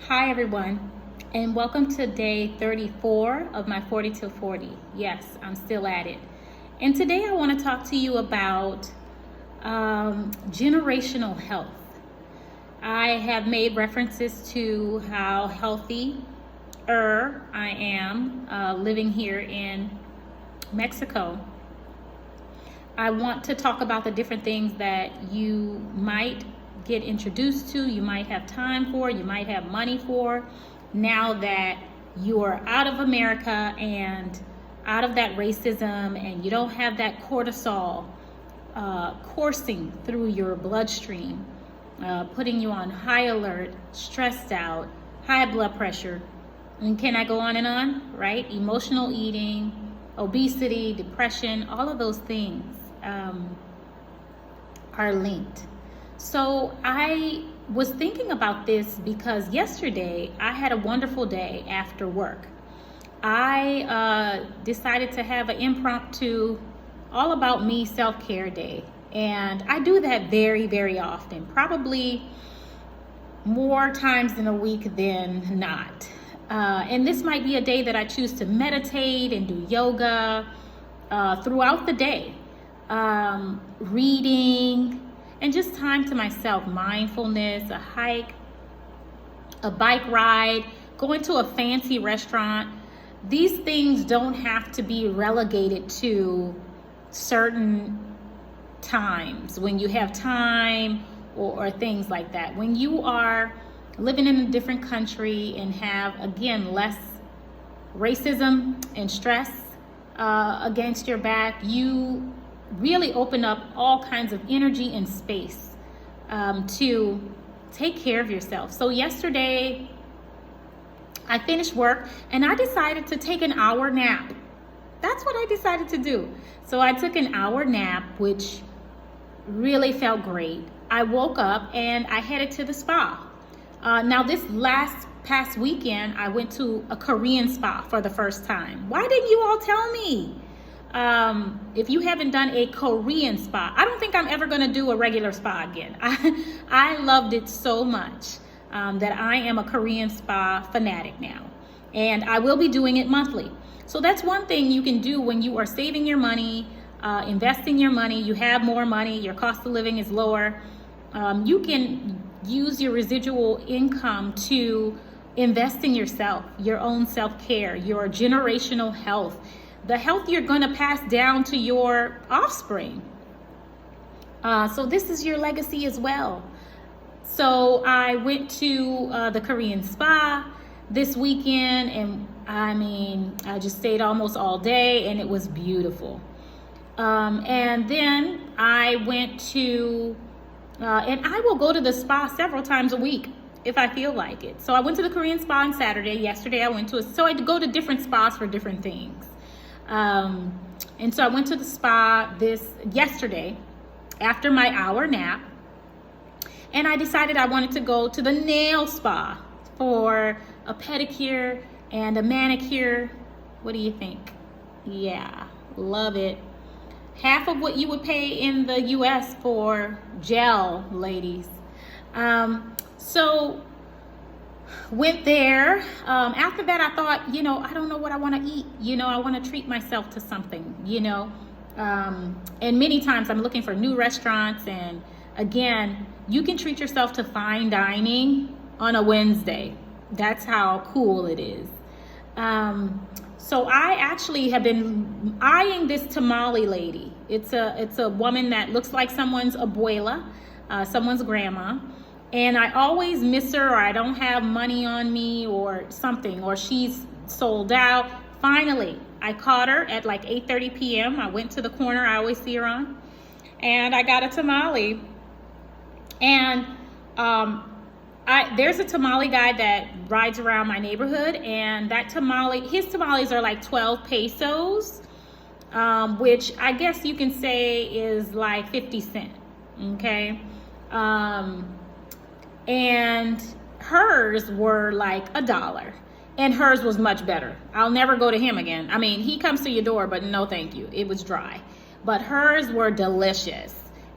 Hi everyone, and welcome to day 34 of my 40 to 40. Yes, I'm still at it. And today I want to talk to you about generational health. I have made references to how healthy I am living here in Mexico. I want to talk about the different things that you might get introduced to, you might have time for, you might have money for, now that you're out of America and out of that racism and you don't have that cortisol coursing through your bloodstream, putting you on high alert, stressed out, high blood pressure, and can I go on, right? Emotional eating, obesity, depression, all of those things are linked. So I was thinking about this because yesterday I had a wonderful day after work. I decided to have an impromptu all about me self-care day. And I do that very, very often, probably more times in a week than not. And this might be a day that I choose to meditate and do yoga throughout the day, reading, and just time to myself, mindfulness, a hike, a bike ride, going to a fancy restaurant. These things don't have to be relegated to certain times when you have time or things like that. When you are living in a different country and have, again, less racism and stress against your back, you really open up all kinds of energy and space to take care of yourself. So yesterday I finished work and I decided to take an hour nap. That's what I decided to do. So I took an hour nap, which really felt great. I woke up and I headed to the spa. Now this past weekend, I went to a Korean spa for the first time. Why didn't you all tell me? If you haven't done a Korean spa, I don't think I'm ever going to do a regular spa again. I loved it so much that I am a Korean spa fanatic now. And I will be doing it monthly. So that's one thing you can do when you are saving your money, investing your money, you have more money, your cost of living is lower. You can use your residual income to invest in yourself, your own self-care, your generational health, the health you're going to pass down to your offspring. So this is your legacy as well. So I went to the Korean spa this weekend, and I just stayed almost all day, and it was beautiful. And then I went to, and I will go to the spa several times a week if I feel like it. So I went to the Korean spa on Saturday. Yesterday I went to so I go to different spas for different things. And so I went to the spa yesterday after my hour nap, and I decided I wanted to go to the nail spa for a pedicure and a manicure. What do you think? Yeah, love it. Half of what you would pay in the US for gel, ladies. So went there. After that, I thought, I don't know what I want to eat. I want to treat myself to something, and many times I'm looking for new restaurants. And again, you can treat yourself to fine dining on a Wednesday. That's how cool it is. So I actually have been eyeing this tamale lady. It's a woman that looks like someone's abuela, someone's grandma. And I always miss her, or I don't have money on me or something, or she's sold out. Finally, I caught her at like 8:30 p.m. I went to the corner I always see her on, and I got a tamale. And there's a tamale guy that rides around my neighborhood, and his tamales are like 12 pesos, which I guess you can say is like 50 cents, okay? And hers were like $1, and hers was much better. I'll never go to him again. He comes to your door, but no thank you. It was dry. But hers were delicious.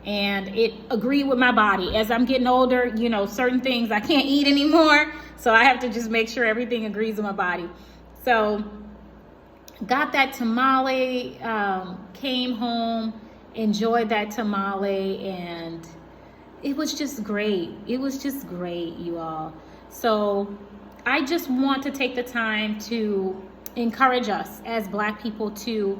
and it agreed with my body. As I'm getting older, you know, certain things I can't eat anymore, so I have to just make sure everything agrees with my body. So got that tamale, came home, enjoyed that tamale, and it was just great. It was just great, you all. So I just want to take the time to encourage us as Black people to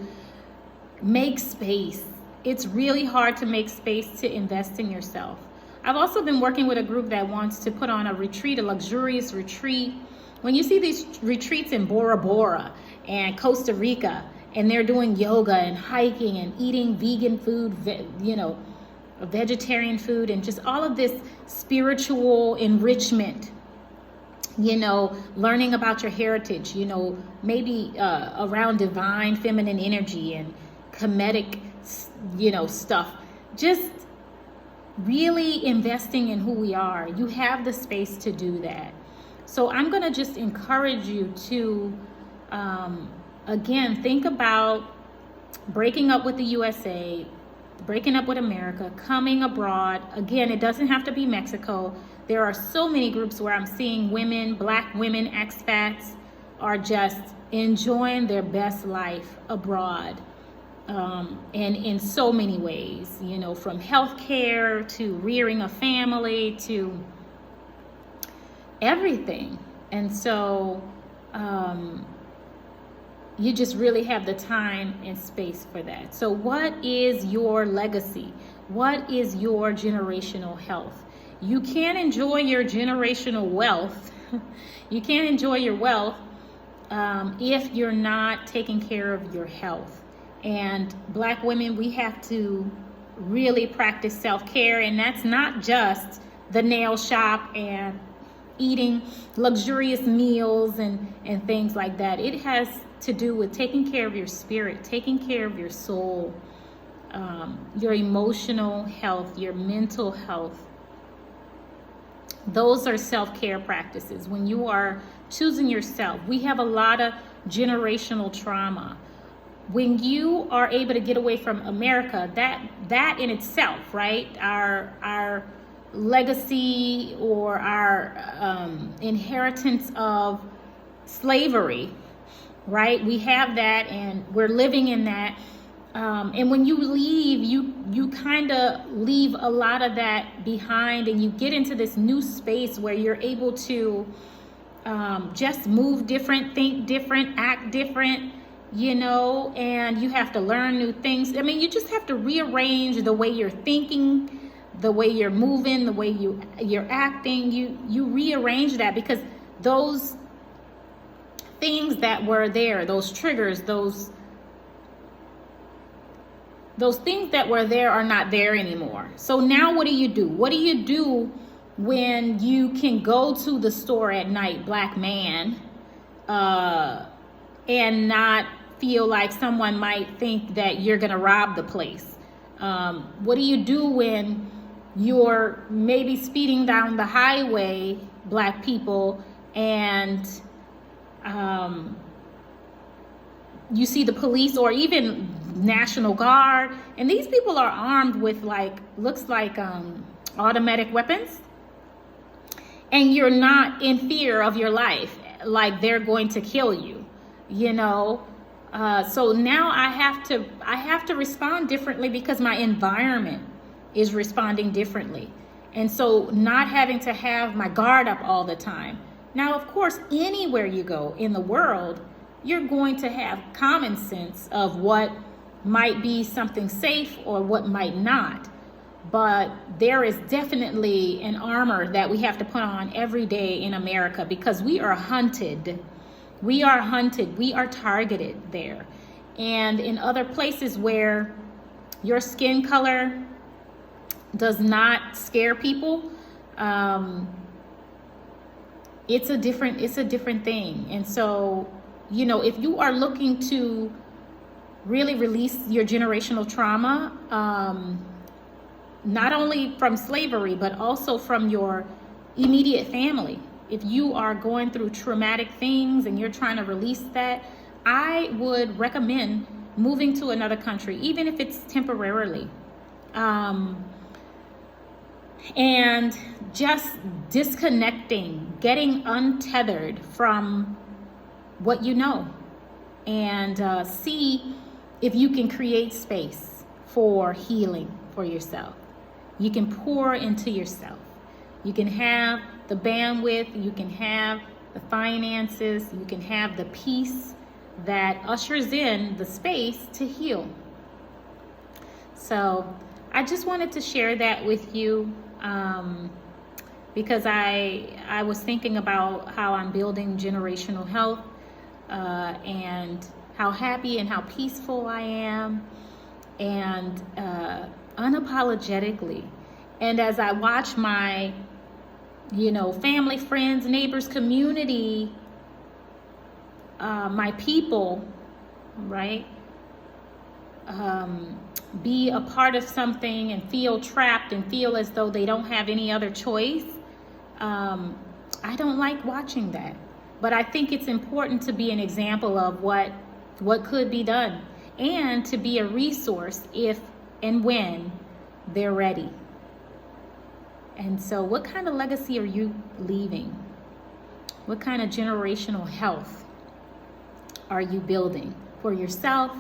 make space. It's really hard to make space to invest in yourself. I've also been working with a group that wants to put on a retreat, a luxurious retreat. When you see these retreats in Bora Bora and Costa Rica, and they're doing yoga and hiking and eating vegan food, you know, vegetarian food, and just all of this spiritual enrichment, you know, learning about your heritage, you know, maybe around divine feminine energy and comedic, you know, stuff. Just really investing in who we are. You have the space to do that. So I'm going to just encourage you to, again, think about breaking up with the USA, breaking up with America, coming abroad. Again, it doesn't have to be Mexico. There are so many groups where I'm seeing women, Black women, expats are just enjoying their best life abroad. And in so many ways, you know, from healthcare to rearing a family to everything. And so you just really have the time and space for that. So what is your legacy? What is your generational health? You can't enjoy your generational wealth. You can't enjoy your wealth if you're not taking care of your health. And Black women, we have to really practice self-care, and that's not just the nail shop and eating luxurious meals and things like that. It has to do with taking care of your spirit, taking care of your soul, your emotional health, your mental health. Those are self-care practices. When you are choosing yourself, we have a lot of generational trauma. When you are able to get away from America, that in itself, right? Our legacy or our inheritance of slavery, right? We have that, and we're living in that. And when you leave, you kind of leave a lot of that behind, and you get into this new space where you're able to just move different, think different, act different, you know, and you have to learn new things. I mean, you just have to rearrange the way you're thinking, the way you're moving, the way you're acting. You rearrange that, because those things that were there, those triggers, those things that were there are not there anymore. So now what do you do? What do you do when you can go to the store at night, Black man, and not feel like someone might think that you're gonna rob the place? What do you do when you're maybe speeding down the highway, Black people, and you see the police or even National Guard, and these people are armed with looks like automatic weapons, and you're not in fear of your life, like they're going to kill you, you know? So now I have to respond differently, because my environment is responding differently. And so not having to have my guard up all the time. Now, of course, anywhere you go in the world, you're going to have common sense of what might be something safe or what might not. But there is definitely an armor that we have to put on every day in America, because we are hunted. We are hunted. We are targeted there. And in other places where your skin color does not scare people, it's a different thing. And so, you know, if you are looking to really release your generational trauma, not only from slavery, but also from your immediate family. If you are going through traumatic things and you're trying to release that, I would recommend moving to another country, even if it's temporarily. And just disconnecting, getting untethered from what you know, and see if you can create space for healing for yourself. You can pour into yourself. You can have the bandwidth, you can have the finances, you can have the peace that ushers in the space to heal. So I just wanted to share that with you, because I was thinking about how I'm building generational health, and how happy and how peaceful I am, and unapologetically. And as I watch my, family, friends, neighbors, community, my people, right, be a part of something and feel trapped and feel as though they don't have any other choice, I don't like watching that. But I think it's important to be an example of what could be done, and to be a resource if and when they're ready. And so what kind of legacy are you leaving? What kind of generational health are you building for yourself,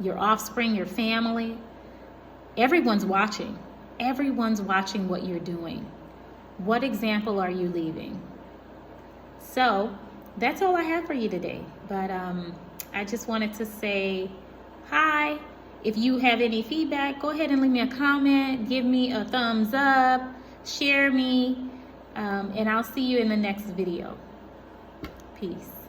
your offspring, your family? Everyone's watching. Everyone's watching what you're doing. What example are you leaving? So that's all I have for you today. But I just wanted to say hi. If you have any feedback, go ahead and leave me a comment. Give me a thumbs up. Share me. And I'll see you in the next video. Peace.